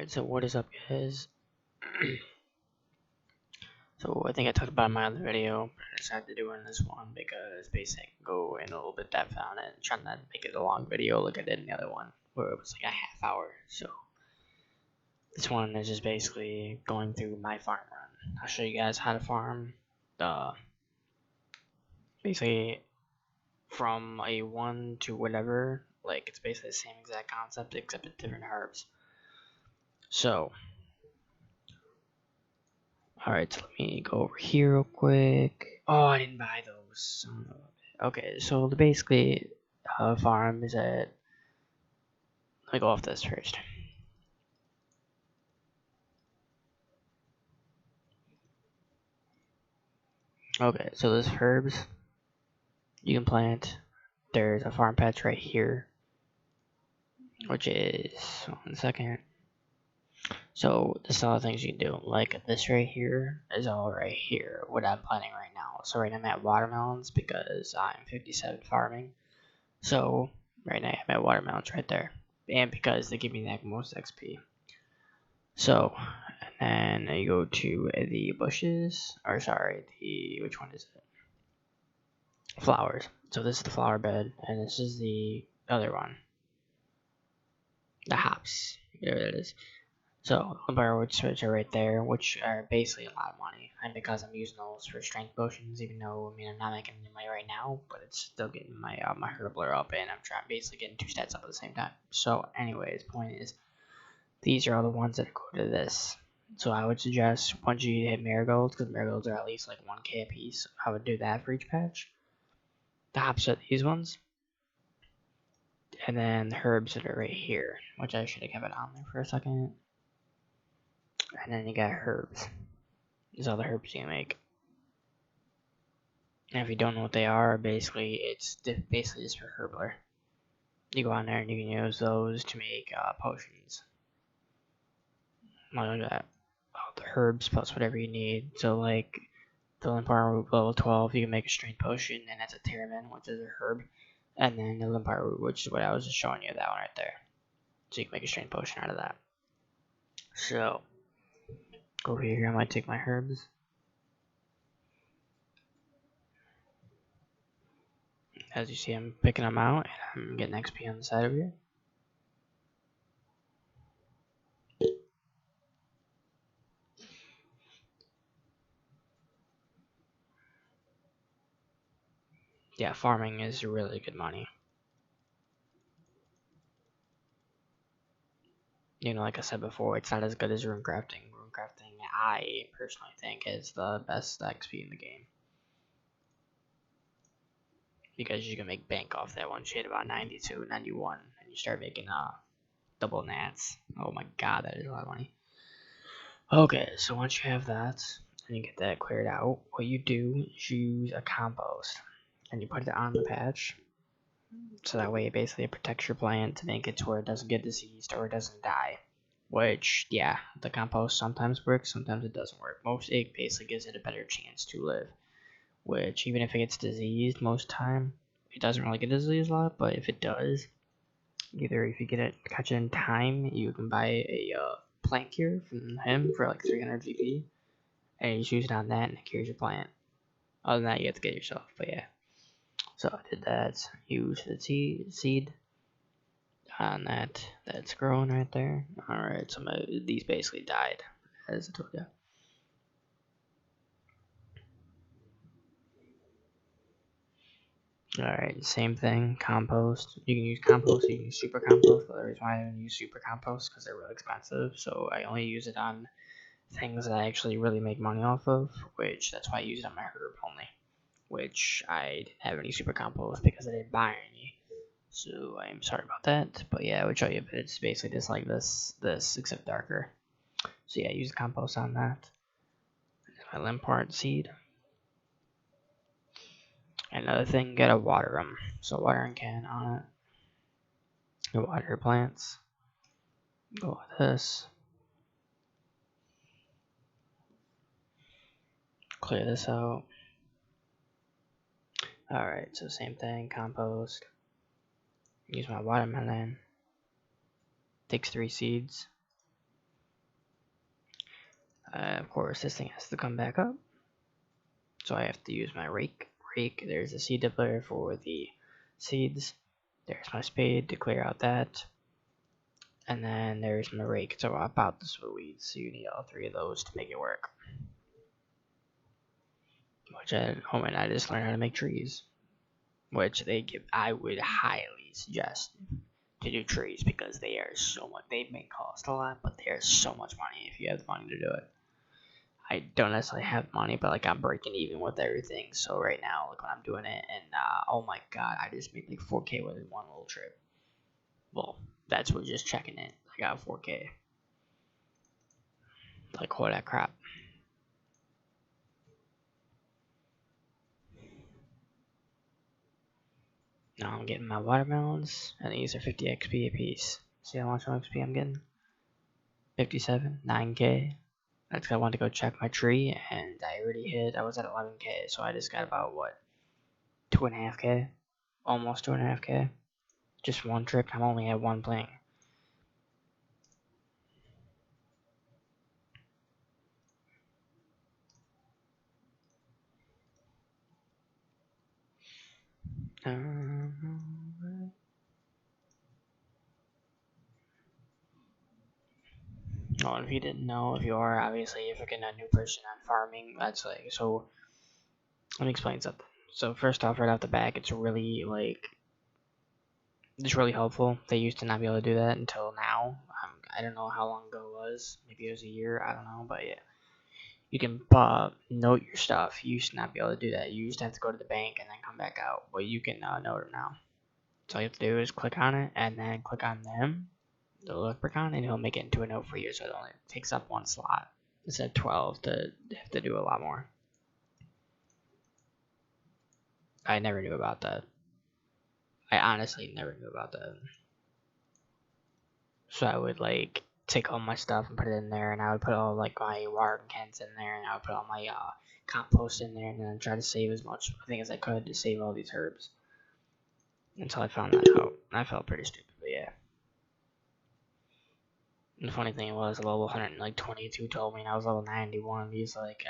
Alright, so what is up, guys? So I think I talked about it in my other video, but I decided to do it in this one because basically I can go in a little bit depth on it, trying to make it a long video like I did in the other one, where it was like a half hour. So this one is just basically going through my farm run. I'll show you guys how to farm basically from a 1 to whatever. Like, it's basically the same exact concept except with different herbs. So alright, so let me go over here real quick. Oh, I didn't buy those. Okay, so basically, farm is at. Let me go off this first. Okay, so there's herbs you can plant. There's a farm patch right here, which is 1 second. So this is all the things you can do. Like this right here is all right here. What I'm planting right now. So right now I'm at watermelons because I'm 57 farming. So right now I'm at watermelons right there, and because they give me the most XP. So, and then you go to the bushes, or sorry, which one is it? Flowers. So this is the flower bed, and this is the other one. The hops, whatever that is. So, the barwood switch are right there, which are basically a lot of money. And because I'm using those for strength potions, even though, I mean, I'm not making any money right now, but it's still getting my my herbler up, and I'm trying basically getting 2 stats up at the same time. So, anyways, point is, these are all the ones that go to this. So I would suggest once you hit marigolds, because marigolds are at least like 1k a piece, I would do that for each patch. The hops are these ones. And then the herbs that are right here, which I should have kept it on there for a second. And then you got herbs. These are all the herbs you can make. And if you don't know what they are, basically it's basically just for herbler. You go on there and you can use those to make potions. Like that. The herbs plus whatever you need. So like the Limpar Root level 12, you can make a strength potion, and that's a Terramin, which is a herb. And then the Limpar Root, which is what I was just showing you, that one right there. So you can make a strength potion out of that. So over here, I might take my herbs. As you see, I'm picking them out, and I'm getting XP on the side over here. Yeah, farming is really good money. You know, like I said before, it's not as good as rune crafting. Rune crafting, I personally think, is the best XP in the game. Because you can make bank off that one shit about 92, 91, and you start making double nats. Oh my god, that is a lot of money. Okay, so once you have that, and you get that cleared out, what you do is use a compost, and you put it on the patch, so that way basically it protects your plant to make it to where it doesn't get diseased or it doesn't die. Which, yeah, the compost sometimes works, sometimes it doesn't work. Most, it basically gives it a better chance to live. Which, even if it gets diseased most time, it doesn't really get diseased a lot, but if it does, either if you catch it in time, you can buy a plant cure from him for like 300 GP, and you just use it on that and it cures your plant. Other than that, you have to get it yourself, but yeah. So I did that, use the seed on that's growing right there. Alright, so these basically died, as I told you. Alright, same thing, compost. You can use compost, you can use super compost, but the reason why I don't use super compost because they're really expensive, so I only use it on things that I actually really make money off of, which that's why I use it on my herb only, which I didn't have any super compost because I didn't buy any, so I'm sorry about that, but yeah, I would show you, but it's basically just like this except darker. So yeah, use compost on that. My Limpart seed. Another thing, gotta water them. So watering can on it. You water your plants. Go with this. Clear this out. Alright, so same thing, compost. Use my watermelon. Takes 3 seeds. Of course, this thing has to come back up. So I have to use my rake. There's a seed dipper for the seeds. There's my spade to clear out that. And then there's my rake to wipe out the weeds. So you need all three of those to make it work. Which at home I just learned how to make trees. Which I would highly suggest to do trees because they are so much. They may cost a lot, but they are so much money if you have the money to do it. I don't necessarily have money, but like I'm breaking even with everything. So right now, look when I'm doing it, and oh my god, I just made like 4K with one little trip. Well, that's with just checking it. I got 4K. Like holy that crap. Now I'm getting my watermelons, and these are 50 XP a piece. See how much XP I'm getting? 57, 9K. That's 'cause I wanted to go check my tree, and I already hit. I was at 11K, so I just got about what 2.5K, almost 2.5K. Just one trip. I'm only at one playing. Oh, if you didn't know, if you are obviously if you're a new person on farming, that's like so. Let me explain something. So first off, right off the back, it's really it's really helpful. They used to not be able to do that until now. I don't know how long ago it was. Maybe it was a year. I don't know, but yeah, you can note your stuff. You used to not be able to do that. You used to have to go to the bank and then come back out. Well, you can note them now. So all you have to do is click on it and then click on them, the leprechaun, and he'll make it into a note for you. So it only takes up one slot instead of 12 to have to do a lot more. I never knew about that. I honestly never knew about that. So I would like take all my stuff and put it in there, and I would put all like my watering cans in there, and I would put all my compost in there, and then try to save as much thing as I could to save all these herbs. Until I found that out. I felt pretty stupid, but yeah. And the funny thing was, level 122 told me, and I was level 91. He's like,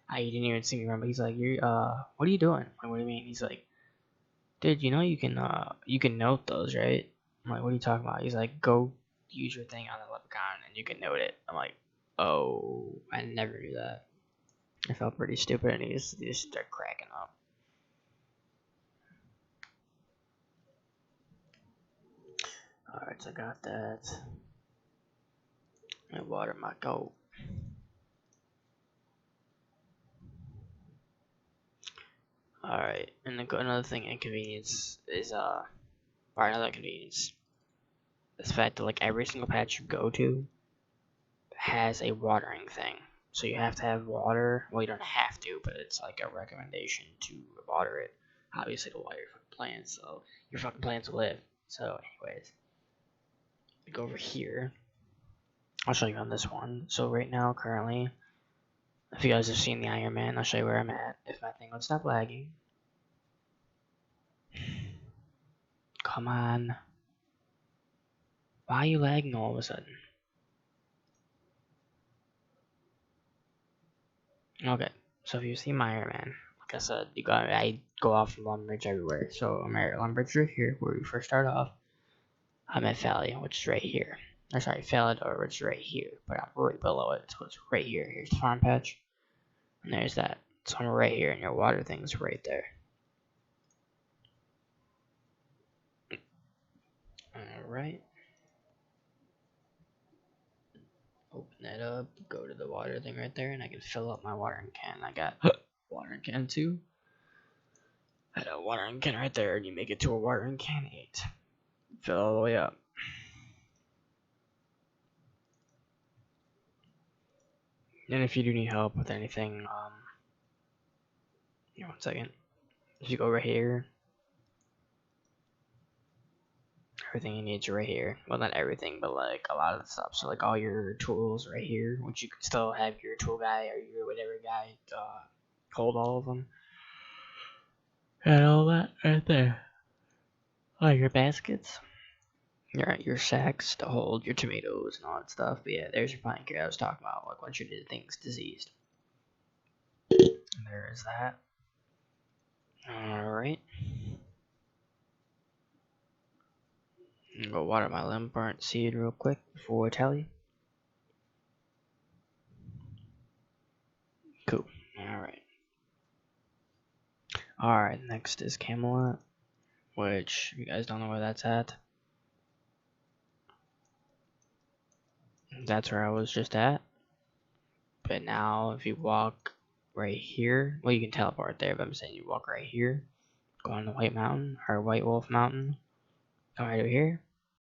I didn't even see me remember. He's like, you're what are you doing? Like, what do you mean? He's like, dude, you know you can note those, right? I'm like, what are you talking about? He's like, go use your thing on the leprechaun and you can note it. I'm like, oh, I never knew that. I felt pretty stupid, and he just started cracking up. Alright, so I got that. I water my goat. Alright, and another thing, inconvenience is or another convenience. Is the fact that like every single patch you go to has a watering thing. So you have to have water. Well, you don't have to, but it's like a recommendation to water it. Obviously, to water your fucking plants, so your fucking plants will live. So, anyways, we go over here. I'll show you on this one. So right now, currently, if you guys have seen the Iron Man, I'll show you where I'm at. If my thing would stop lagging. Come on. Why are you lagging all of a sudden? Okay, so if you see my Iron Man, like I said, I go off from Lumbridge everywhere. So I'm at Lumbridge right here, where we first start off. I'm at Valley, which is right here. Or sorry, Falador, which is right here, but I'm right below it, so it's right here. Here's the farm patch, and there's that. So I'm right here, and your water thing's right there. Alright. Open that up, go to the water thing right there, and I can fill up my watering can. I got watering can 2. I had a watering can right there, and you make it to a watering can 8. Fill all the way up. And if you do need help with anything, one second. If you go right here, everything you need is right here. Well, not everything, but like a lot of the stuff. So like all your tools right here, which you can still have your tool guy or your whatever guy hold all of them. And all that right there. All your baskets. your sacks to hold your tomatoes and all that stuff. But yeah, there's your plant care I was talking about, like once your thing's diseased. There is that. Alright. Go water my lemon burnt seed real quick before I tell you. Cool. Alright. Alright, next is Camelot, which if you guys don't know where that's at, that's where I was just at. But now if you walk right here, well, you can teleport there, but I'm saying you walk right here, go on the White Mountain or White Wolf Mountain, come right over here,